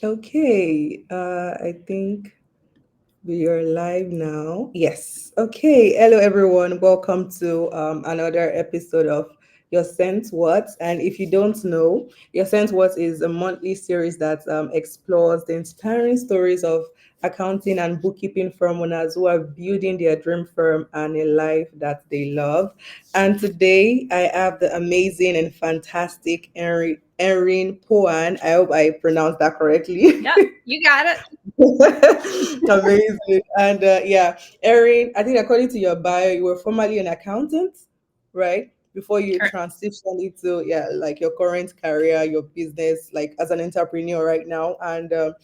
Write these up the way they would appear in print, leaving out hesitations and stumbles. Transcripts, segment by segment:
Okay, I think we are live now. Yes. Okay. Hello, everyone. Welcome to another episode of Your Sense What. And if you don't know, Your Sense What is a monthly series that explores the inspiring stories of accounting and bookkeeping firm owners who are building their dream firm and a life that they love. And today I have the amazing and fantastic Erin Pohan. I hope I pronounced that correctly. Yep, you got it. Amazing. And yeah, Erin, I think according to your bio, you were formerly an accountant, right? Before you Correct. transitioned into, yeah, like your current career, your business, like as an entrepreneur right now. And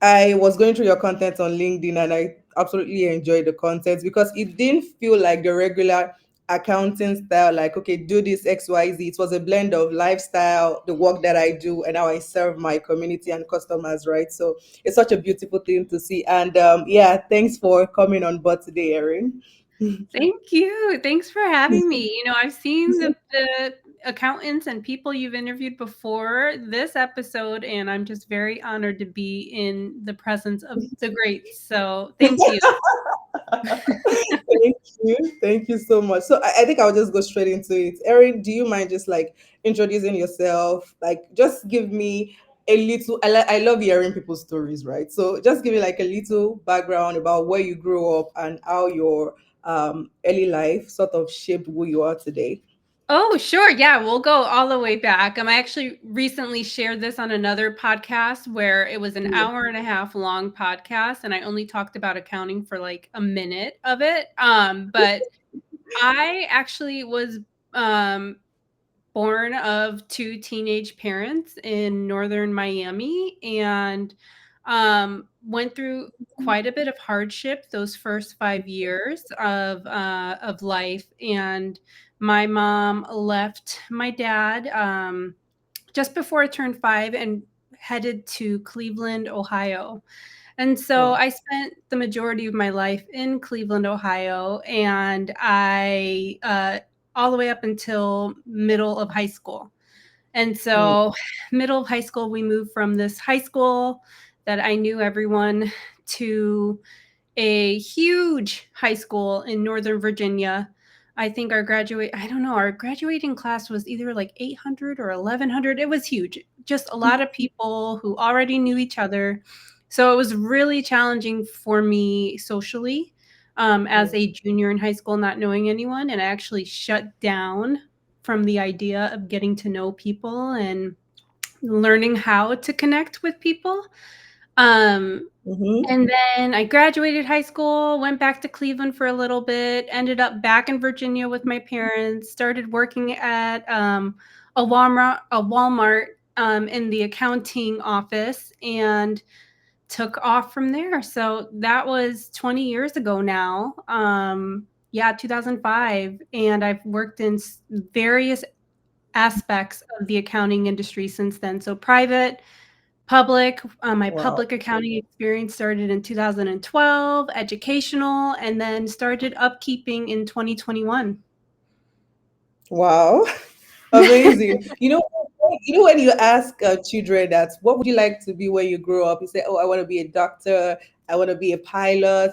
I was going through your content on LinkedIn and I absolutely enjoyed the content because it didn't feel like the regular accounting style, like, okay, do this XYZ. It was a blend of lifestyle, the work that I do, and how I serve my community and customers, right? So it's such a beautiful thing to see. And yeah, thanks for coming on board today, Erin. Thank you. Thanks for having me. I've seen the accountants and people you've interviewed before this episode, and I'm just very honored to be in the presence of the greats. So thank you. Thank you. Thank you so much. So I think I'll just go straight into it. Erin, do you mind just like introducing yourself? Like, just give me a little. I love hearing people's stories, right? So just give me like a little background about where you grew up and how your early life sort of shaped who you are today. Oh, sure. Yeah, we'll go all the way back. I actually recently shared this on another podcast where it was an hour and a half long podcast, and I only talked about accounting for like a minute of it. But I actually was um, born of two teenage parents in northern Miami and went through quite a bit of hardship those first 5 years of life. And my mom left my dad just before I turned 5 and headed to Cleveland, Ohio. And so Wow. I spent the majority of my life in Cleveland, Ohio, and I all the way up until middle of high school. And Mm, so, middle of high school, we moved from this high school that I knew everyone to a huge high school in Northern Virginia. I don't know, our graduating class was either like 800 or 1100. It was huge. Just a lot of people who already knew each other. So it was really challenging for me socially as mm. a junior in high school, not knowing anyone. And I actually shut down from the idea of getting to know people and learning how to connect with people. Um, Mm-hmm. and then I graduated high school, went back to Cleveland for a little bit, ended up back in Virginia with my parents, started working at a Walmart in the accounting office, and took off from there. So that was 20 years ago now. Yeah, 2005. And I've worked in various aspects of the accounting industry since then. So private, public, my Wow. public accounting experience started in 2012, educational, and then started upkeeping in 2021. Wow. Amazing. You know when you ask children that what would you like to be when you grow up? You say, "Oh, I want to be a doctor. I want to be a pilot."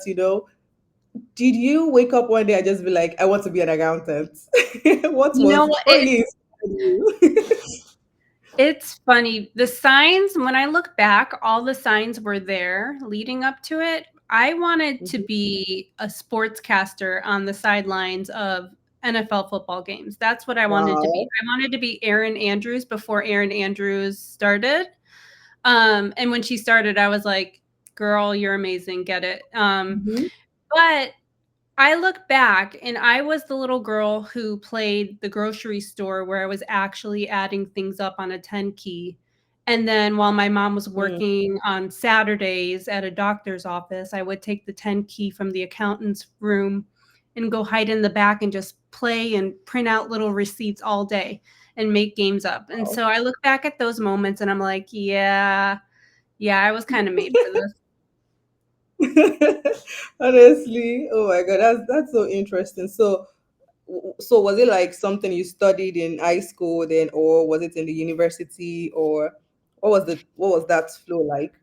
Did you wake up one day and just be like, "I want to be an accountant"? You know what? What really inspired you? It's funny. The signs, when I look back, all the signs were there leading up to it. I wanted to Mhm. be a sportscaster on the sidelines of NFL football games. That's what I wanted to be. Wow. I wanted to be Erin Andrews before Erin Andrews started. And when she started, I was like, girl, you're amazing. Get it. Mhm. But I look back and I was the little girl who played the grocery store where I was actually adding things up on a 10 key. And then while my mom was Mm. working on Saturdays at a doctor's office, I would take the 10 key from the accountant's room and go hide in the back and just play and print out little receipts all day and make games up. And Wow. so I look back at those moments and I'm like, yeah, yeah, I was kind of made for this. Honestly, oh my God, that's so interesting. So was it like something you studied in high school then, or was it in the university, or What was that flow like?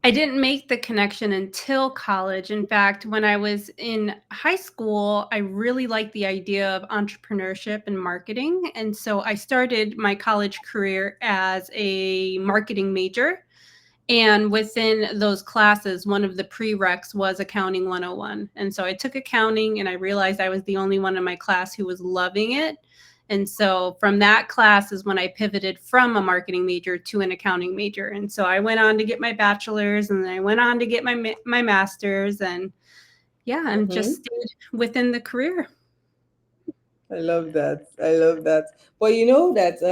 I didn't make the connection until college. In fact, when I was in high school, I really liked the idea of entrepreneurship and marketing. And so I started my college career as a marketing major. And within those classes, one of the prereqs was Accounting 101. And so I took accounting and I realized I was the only one in my class who was loving it. And so from that class is when I pivoted from a marketing major to an accounting major. And so I went on to get my bachelor's and then I went on to get my master's. And yeah, I'm just Mm-hmm. stayed within the career. I love that. I love that. But you know that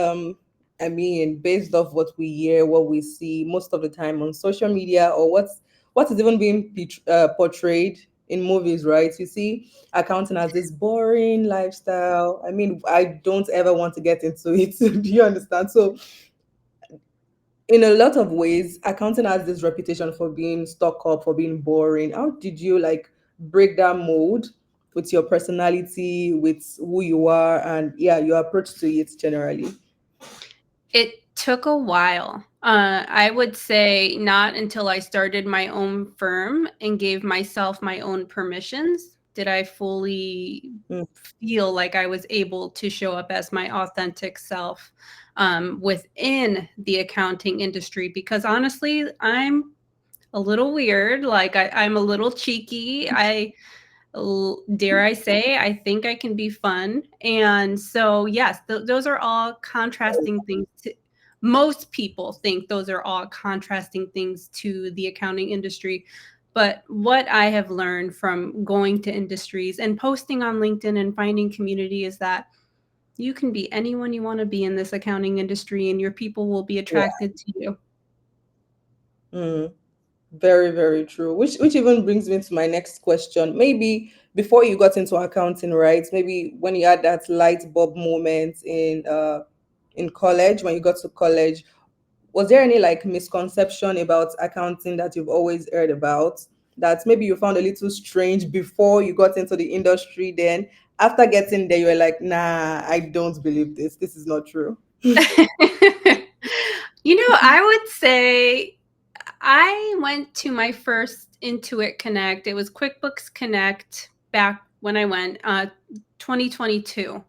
I mean, based off what we hear, what we see most of the time on social media, or what is even being portrayed in movies, right? You see accounting as this boring lifestyle. I mean, I don't ever want to get into it. Do you understand? So in a lot of ways, accounting has this reputation for being stuck up, for being boring. How did you like break that mold with your personality, with who you are, and yeah, your approach to it generally? It took a while. I would say not until I started my own firm and gave myself my own permissions did I fully Mm, feel like I was able to show up as my authentic self within the accounting industry. Because honestly, I'm a little weird. Like I'm a little cheeky. Dare I say, I think I can be fun. And so, yes, those are all contrasting things. Most people think those are all contrasting things to the accounting industry. But what I have learned from going to industries and posting on LinkedIn and finding community is that you can be anyone you want to be in this accounting industry, and your people will be yeah. attracted to you. Mm, very, very true. Which even brings me to my next question. Maybe before you got into accounting, right? Maybe when you had that light bulb moment in college, when you got to college, was there any like misconception about accounting that you've always heard about that maybe you found a little strange before you got into the industry? Then after getting there, you were like, nah, I don't believe this. This is not true. I would say I went to my first Intuit Connect. It was QuickBooks Connect back when I went, 2022.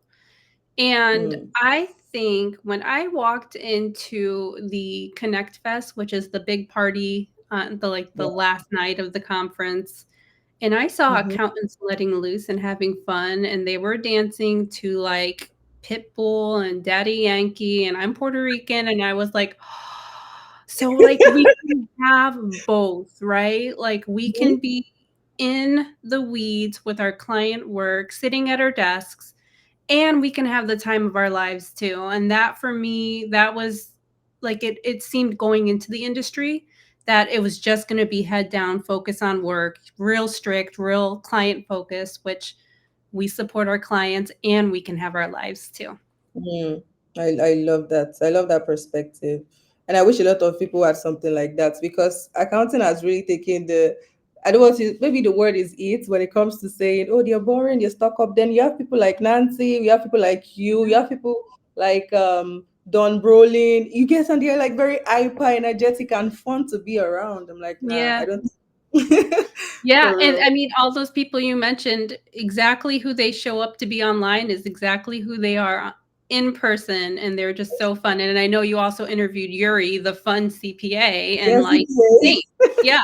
And Mm, I think when I walked into the Connect Fest, which is the big party, the yeah. last night of the conference, and I saw Hmm. accountants letting loose and having fun, and they were dancing to like Pitbull and Daddy Yankee, and I'm Puerto Rican, and I was like, so like we can have both, right? Like we can be in the weeds with our client work, sitting at our desks, and we can have the time of our lives too. And that for me, that was like it seemed going into the industry that it was just going to be head down, focus on work, real strict, real client focus, which we support our clients and we can have our lives too. Mm, I love that. I love that perspective. And I wish a lot of people had something like that because accounting has really taken the, I don't want to, maybe the word is it when it comes to saying, oh, they're boring, they're stuck up. Then you have people like Nancy, you have people like you have people like Don Brolin. You get and they're like very hyper, energetic, and fun to be around. I'm like, nah, Yeah. I don't. Yeah, For and real. I mean, all those people you mentioned, exactly who they show up to be online is exactly who they are in person, and they're just so fun. And I know you also interviewed Yuri, the fun CPA, and Yes, like, same. Yeah.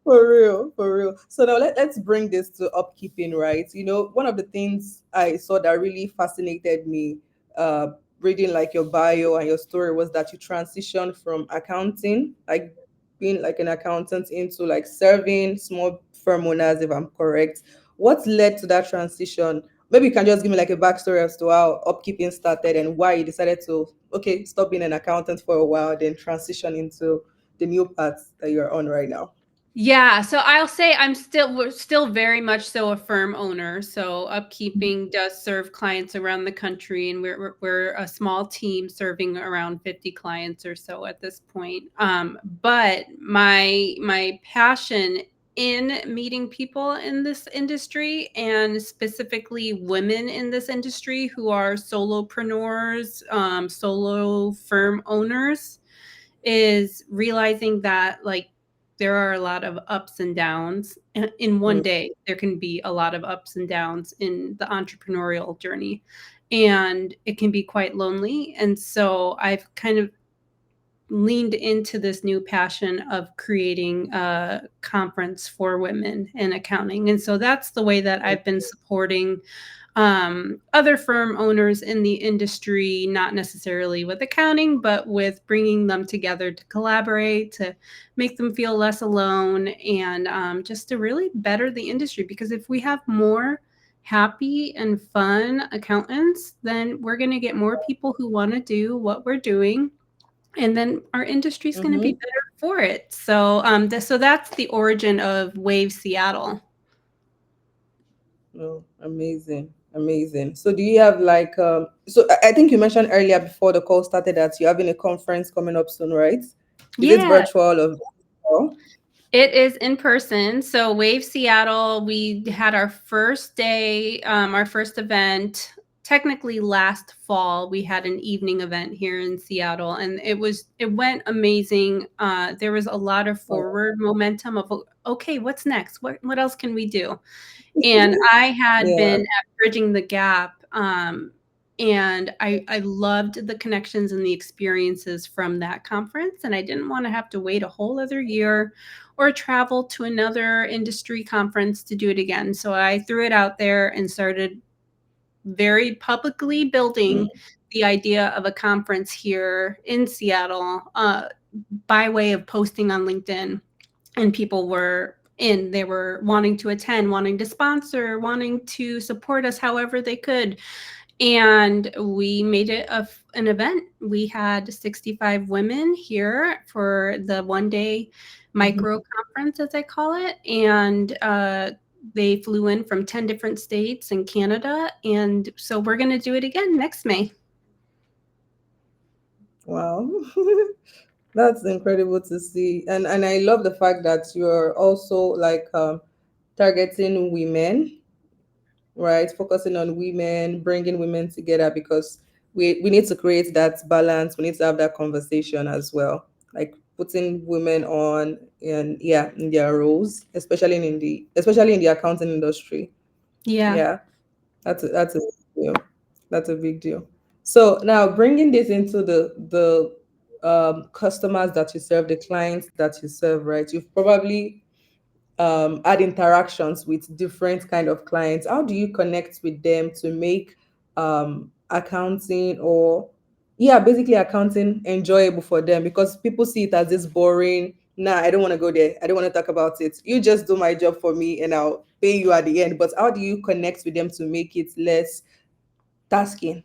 for real, for real. So now let's bring this to upkeeping, right? You know, one of the things I saw that really fascinated me, uh, reading like your bio and your story was that you transitioned from accounting, like being like an accountant, into like serving small firm owners, if I'm correct. What led to that transition? Maybe you can just give me like a backstory as to how upkeeping started and why you decided to, okay, stop being an accountant for a while, then transition into the new path that you're on right now. Yeah, so I'll say we're still very much so a firm owner. So Upkeeping does serve clients around the country, and we're a small team serving around 50 clients or so at this point. But my passion in meeting people in this industry, and specifically women in this industry who are solopreneurs, solo firm owners, is realizing that like there are a lot of ups and downs in one Mm, day. There can be a lot of ups and downs in the entrepreneurial journey, and it can be quite lonely. And so I've kind of leaned into this new passion of creating a conference for women in accounting. And so that's the way that I've been supporting other firm owners in the industry, not necessarily with accounting, but with bringing them together to collaborate, to make them feel less alone, and just to really better the industry. Because if we have more happy and fun accountants, then we're going to get more people who want to do what we're doing, and then our industry is going to be mm-hmm. better for it. So, so that's the origin of Wave Seattle. Oh, amazing, amazing. So, do you have like so I think you mentioned earlier before the call started that you're having a conference coming up soon, right? Is it Yeah, virtual or virtual? it is in person. So Wave Seattle, we had our first day, our first event. Technically, last fall, we had an evening event here in Seattle, and it went amazing. There was a lot of Oh, forward momentum of okay, what's next? What else can we do? And I had yeah. been at Bridging the Gap, and I loved the connections and the experiences from that conference, and I didn't want to have to wait a whole other year or travel to another industry conference to do it again. So I threw it out there and started very publicly building Mm, the idea of a conference here in Seattle, by way of posting on LinkedIn, and people were in, they were wanting to attend, wanting to sponsor, wanting to support us however they could. And we made it an event. We had 65 women here for the 1 day mhm. micro conference, as I call it. And they flew in from 10 different states and Canada. And so we're going to do it again next May. Wow. That's incredible to see. And I love the fact that you're also like targeting women, right? Focusing on women, bringing women together because we need to create that balance. We need to have that conversation as well. Like putting women on and yeah, in their roles, especially in the accounting industry. Yeah. Yeah, that's a big deal. That's a big deal. So now bringing this into the customers that you serve, the clients that you serve, right? You've probably had interactions with different kind of clients. How do you connect with them to make accounting or yeah, basically accounting enjoyable for them? Because people see it as this boring. Nah, I don't want to go there. I don't want to talk about it. You just do my job for me and I'll pay you at the end. But how do you connect with them to make it less tasking?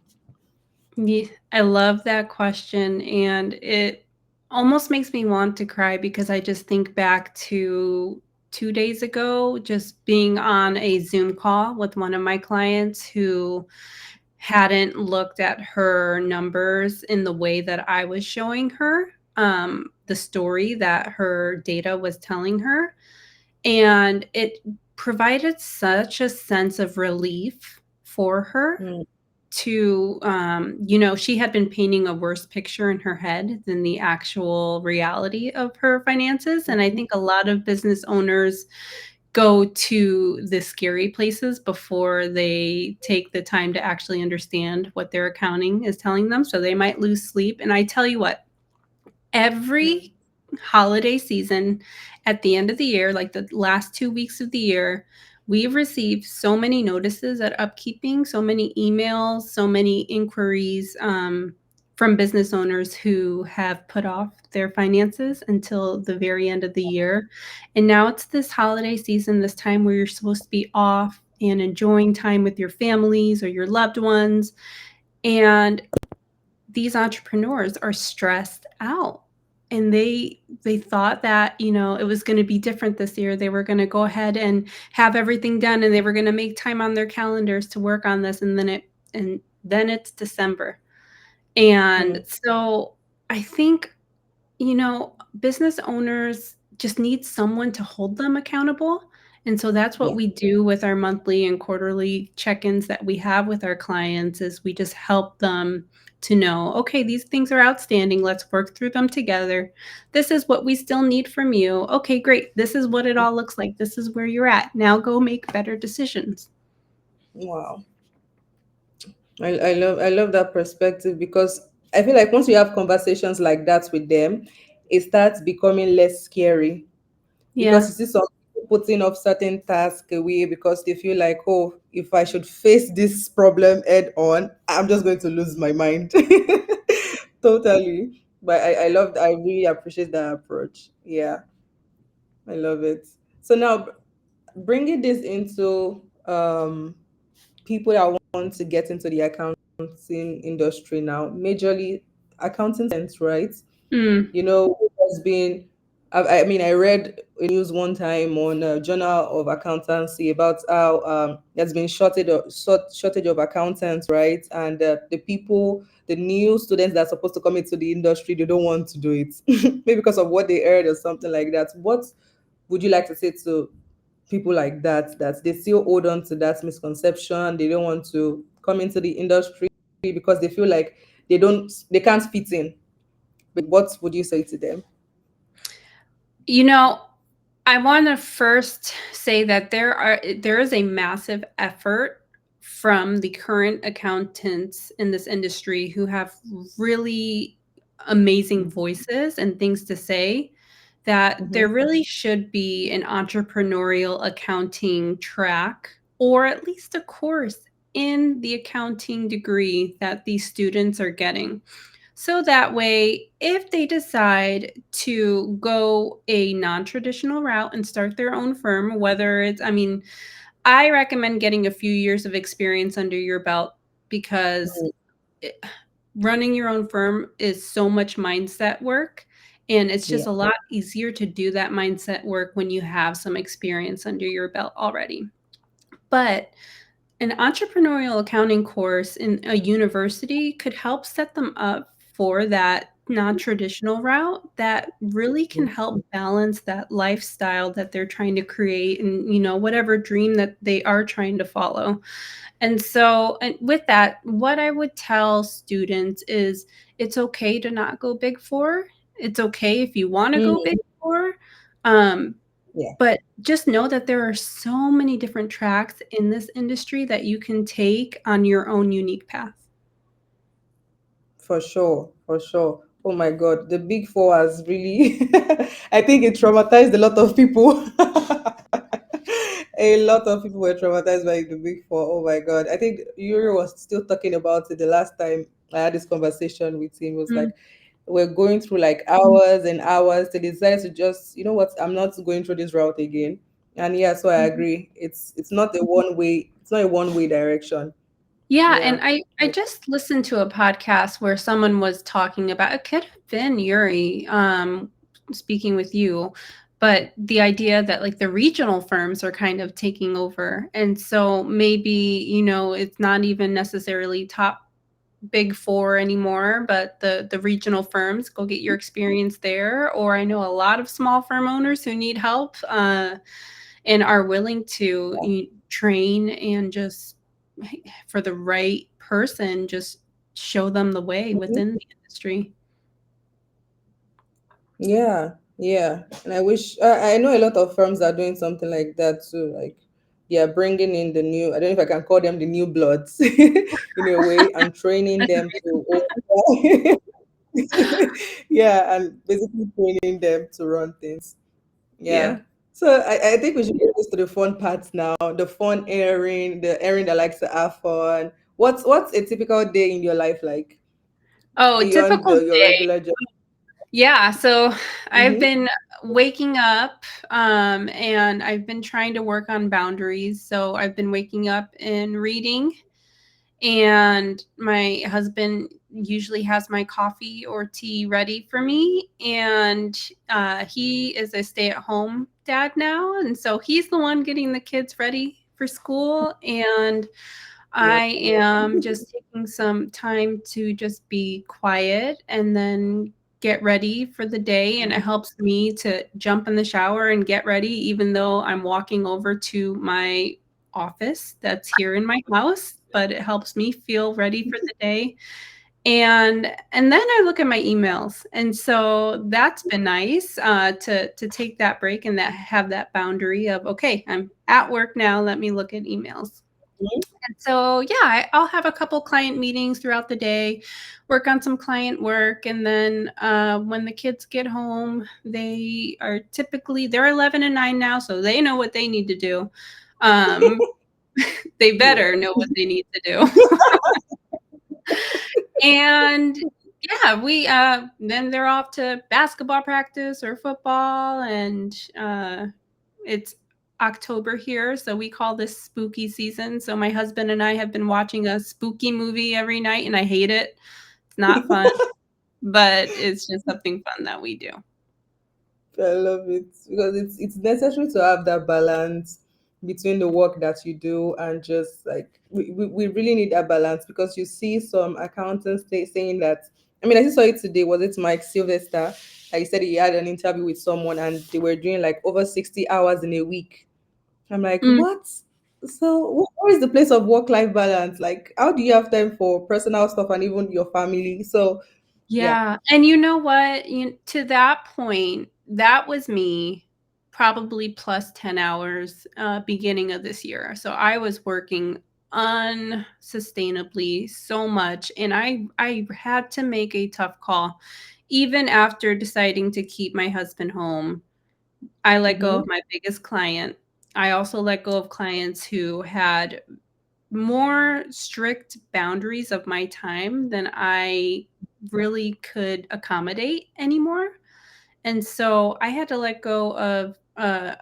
Yeah, I love that question, and it almost makes me want to cry because I just think back to 2 days ago, just being on a Zoom call with one of my clients who hadn't looked at her numbers in the way that I was showing her, the story that her data was telling her, and it provided such a sense of relief for her Mm, to, she had been painting a worse picture in her head than the actual reality of her finances. And I mhm, think a lot of business owners go to the scary places before they take the time to actually understand what their accounting is telling them. So they might lose sleep. And I tell you what, every holiday season at the end of the year, like the last 2 weeks of the year, we've received so many notices at upkeeping, so many emails, so many inquiries, from business owners who have put off their finances until the very end of the year. And now it's this holiday season, this time where you're supposed to be off and enjoying time with your families or your loved ones. And these entrepreneurs are stressed out, and they thought that it was going to be different this year. They were going to go ahead and have everything done, and they were going to make time on their calendars to work on this, and then it's December. And mm, so I think business owners just need someone to hold them accountable. And so that's what Yeah. we do with our monthly and quarterly check-ins that we have with our clients is we just help them to know, okay, these things are outstanding. Let's work through them together. This is what we still need from you. Okay, great. This is what it all looks like. This is where you're at. Now go make better decisions. Wow. I love that perspective because I feel like once you have conversations like that with them, it starts becoming less scary because Yeah. you see some people putting off certain tasks away because they feel like, oh, if I should face this problem head on, I'm just going to lose my mind. Totally. But I really appreciate that approach. Yeah, I love it. So now bringing this into people that want to get into the accounting industry now, majorly accounting sense, right? Mm, You know, has been, I mean, I read a news one time on a Journal of Accountancy about how there's been shortage of accountants, right? And the people, the new students that are supposed to come into the industry, they don't want to do it, maybe because of what they heard or something like that. What would you like to say to people like that, that they still hold on to that misconception, they don't want to come into the industry because they feel like they can't fit in? But what would you say to them? you know, I want to first say that there is a massive effort from the current accountants in this industry who have really amazing voices and things to say, that there Mm-hmm. really should be an entrepreneurial accounting track or at least a course in the accounting degree that these students are getting. So that way, if they decide to go a non traditional route and start their own firm, whether it's, I mean, I recommend getting a few years of experience under your belt because it, running your own firm is so much mindset work. And it's just Yeah. a lot easier to do that mindset work when you have some experience under your belt already. But an entrepreneurial accounting course in a university could help set them up for that non-traditional route that really can help balance that lifestyle that they're trying to create and whatever dream that they are trying to follow. And so, and with that, what I would tell students is it's okay to not go big four. It's okay if you want to go big Mhm. four. Um, Yeah, but just know that there are so many different tracks in this industry that you can take on your own unique path. for sure, for sure. Oh my God, the big four has really, I think it traumatized a lot of people. A lot of people were traumatized by the big four. Oh my God. I think Yuri was still talking about it the last time I had this conversation with him. It was Mm. like, we're going through like hours and hours to decide to just, you know what, I'm not going through this route again. And yeah, so I Mhm. agree. It's not a one way, it's not a one way direction. Yeah, Yeah. and I just listened to a podcast where someone was talking about, it could have been Yuri speaking with you, but the idea that like the regional firms are kind of taking over. And so maybe, it's not even necessarily top big four anymore, but the regional firms, go get your experience there. Or I know a lot of small firm owners who need help and are willing to train and just for the right person, just show them the way Mhm. within the industry. Yeah, yeah. And I wish I know a lot of firms are doing something like that too. Like they are bringing in the new, I don't know if I can call them the new bloods in a way, and training That's a them great to, comparison. yeah, and basically training them to run things. Yeah. Yeah. So I think we should get this to the fun parts now. The fun Erin, the Erin that likes to have fun. What's a typical day in your life like Oh, beyond typical your day. regular job? Yeah, so I've Mm-hmm. been waking up, and I've been trying to work on boundaries. So I've been waking up and reading, and my husband usually has my coffee or tea ready for me, and he is a stay-at-home dad now, and so he's the one getting the kids ready for school, and Yeah. I am just taking some time to just be quiet and then get ready for the day, and it helps me to jump in the shower and get ready even though I'm walking over to my office that's here in my house, but it helps me feel ready for the day. And then I look at my emails, and so that's been nice, to take that break and that have that boundary of, "Okay, I'm at work now, let me look at emails." And so, yeah, I'll have a couple client meetings throughout the day, work on some client work, and then when the kids get home, they're 11 and 9 now, so they know what they need to do. Um, they Yeah. better know what they need to do. And yeah, we then they're off to basketball practice or football, and it's October here, so we call this spooky season. So my husband and I have been watching a spooky movie every night, and I hate it. It's not fun, but it's just something fun that we do. I love it because it's necessary to have that balance between the work that you do and just like we really need that balance because you see some accountants saying that. I mean, I just saw it today. Was it Mike Sylvester? Like he said he had an interview with someone and they were doing like over 60 hours in a week. I'm like, Mm, what? So where is the place of work-life balance? Like, how do you have time for personal stuff and even your family? So yeah. yeah, and you know what? To that point, that was me probably plus 10 hours, beginning of this year. So I was working unsustainably so much, and I had to make a tough call. Even after deciding to keep my husband home, I let go Mm-hmm. of my biggest client. I also let go of clients who had more strict boundaries of my time than I really could accommodate anymore. And so I had to let go of a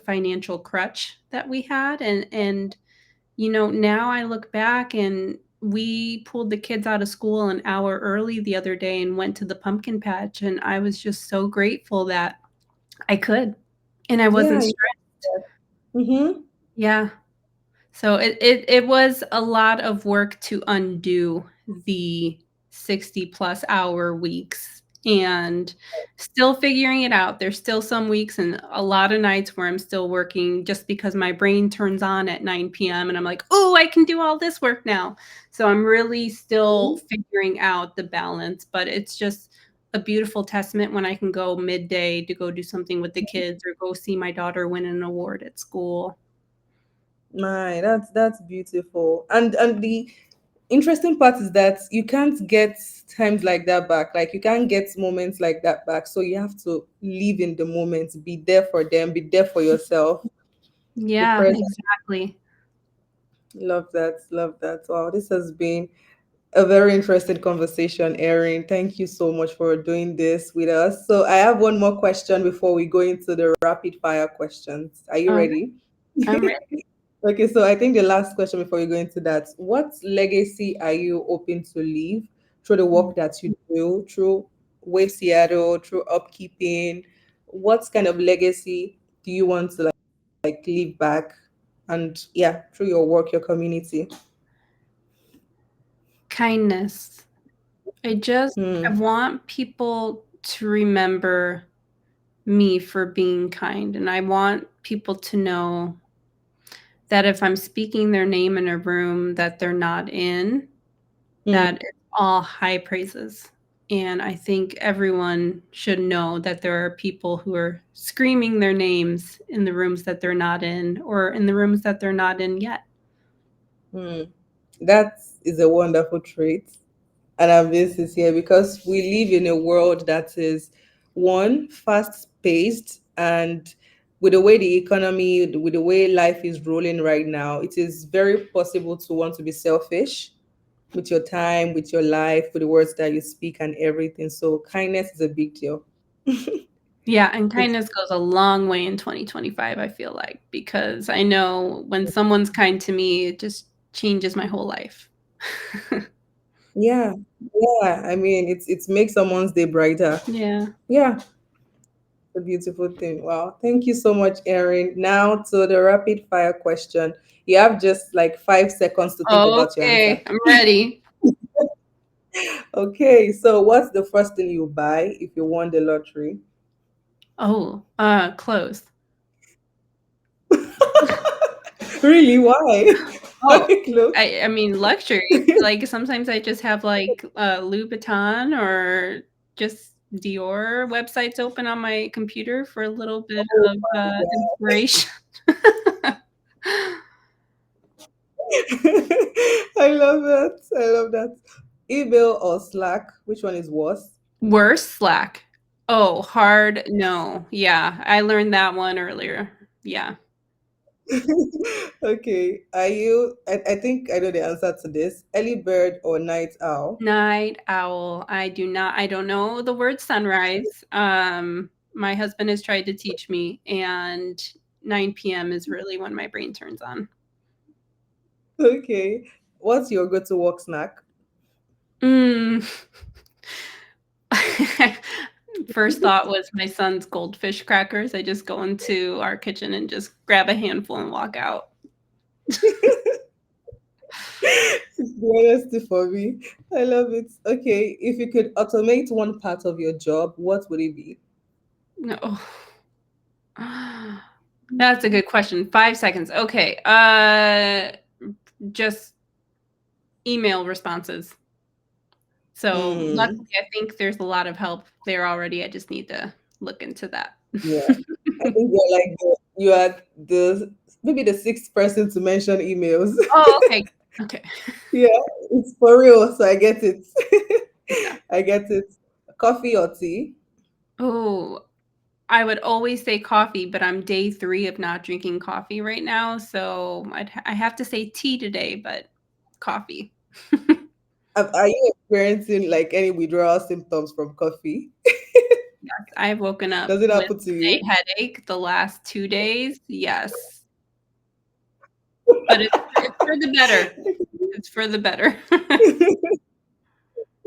financial crutch that we had. And now I look back, and we pulled the kids out of school an hour early the other day and went to the pumpkin patch, and I was just so grateful that I could, and I wasn't Yeah. stressed. Mm-hmm. Yeah. So it was a lot of work to undo the 60 plus hour weeks, and still figuring it out. There's still some weeks and a lot of nights where I'm still working just because my brain turns on at 9 p.m. and I'm like, oh, I can do all this work now. So I'm really still figuring out the balance, but it's just a beautiful testament when I can go midday to go do something with the kids or go see my daughter win an award at school. My, that's beautiful. And the interesting part is that you can't get times like that back. Like you can't get moments like that back. So you have to live in the moment, be there for them, be there for yourself, be Yeah, present. exactly. Love that. Love that. Wow, this has been a very interesting conversation, Erin. Thank you so much for doing this with us. So I have one more question before we go into the rapid fire questions. Are you All right, ready? I'm ready. Okay, so I think the last question before we go into that, what legacy are you hoping to leave through the work that you do, through Wave Seattle, through upkeeping? What kind of legacy do you want to like leave back? And yeah, through your work, your community. Kindness. I Hmm. want people to remember me for being kind, and I want people to know that if I'm speaking their name in a room that they're not in, Hmm. that it's all high praises. And I think everyone should know that there are people who are screaming their names in the rooms that they're not in or in the rooms that they're not in yet. Hmm. That is a wonderful trait. And I'm being sincere because we live in a world that is one fast paced and with the way the economy, with the way life is rolling right now, it is very possible to want to be selfish with your time, with your life, with the words that you speak and everything. So kindness is a big deal. Yeah, and It's kindness goes a long way in 2025, I feel like, because I know when someone's kind to me, it just changes my whole life. yeah, yeah. I mean, it's makes someone's day brighter. Yeah. Yeah, a beautiful thing. Wow. Thank you so much, Erin. Now to the rapid fire question. You have just like 5 seconds to think about your answer. Okay, I'm ready. Okay, so what's the first thing you buy if you won the lottery? Oh, clothes. Really? Why? Oh, Why clothes? I mean, luxury. Like, sometimes I just have, like, Louis Vuitton or just Dior websites open on my computer for a little bit Oh of, my inspiration. God. I love that. I love that. Email or Slack? Which one is worse? Worse, Slack. Oh, hard no. Yeah, I learned that one earlier. Yeah. Okay. Are you, I think I know the answer to this. Early bird or night owl? Night owl. I don't know the word sunrise. My husband has tried to teach me, and 9 p.m. is really when my brain turns on. Okay. What's your go-to work snack? Mm. First thought was my son's goldfish crackers. I just go into our kitchen and just grab a handful and walk out. The honesty for me. I love it. Okay. If you could automate one part of your job, what would it be? No. That's a good question. 5 seconds. Okay. Just email responses. So, Hmm. luckily, I think there's a lot of help there already. I just need to look into that. Yeah. I think you are the maybe the sixth person to mention emails. Oh, okay. Okay. Yeah, it's for real. So I get it. Yeah. I get it. Coffee or tea? Oh, I would always say coffee, but I'm day 3 of not drinking coffee right now, so I have to say tea today, but coffee. Are you experiencing like any withdrawal symptoms from coffee? I've woken up Does it with happen to a you? headache the last 2 days. Yes, but it's for the better. It's for the better.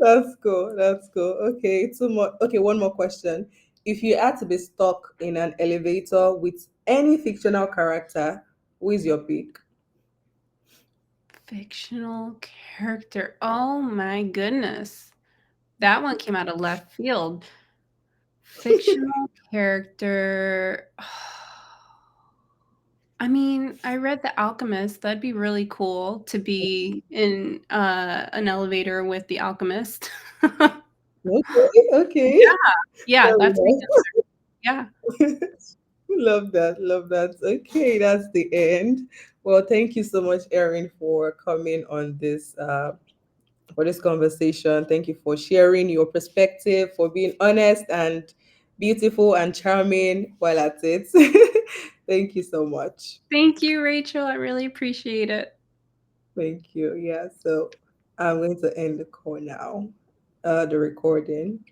That's cool. That's cool. Okay, two more. Okay, one more question. If you had to be stuck in an elevator with any fictional character, who is your pick? Fictional character. Oh my goodness. That one came out of left field. Fictional character. I mean, I read The Alchemist. That'd be really cool to be in, an elevator with the alchemist. Okay, okay. Yeah, yeah, Fair that's me. enough. Yeah. Love that. Love that. Okay, that's the end. Well, thank you so much, Erin, for coming on this for this conversation. Thank you for sharing your perspective, for being honest and beautiful and charming while at it. Thank you so much. Thank you, Rachel. I really appreciate it. Thank you. Yeah, so I'm going to end the call now, the recording.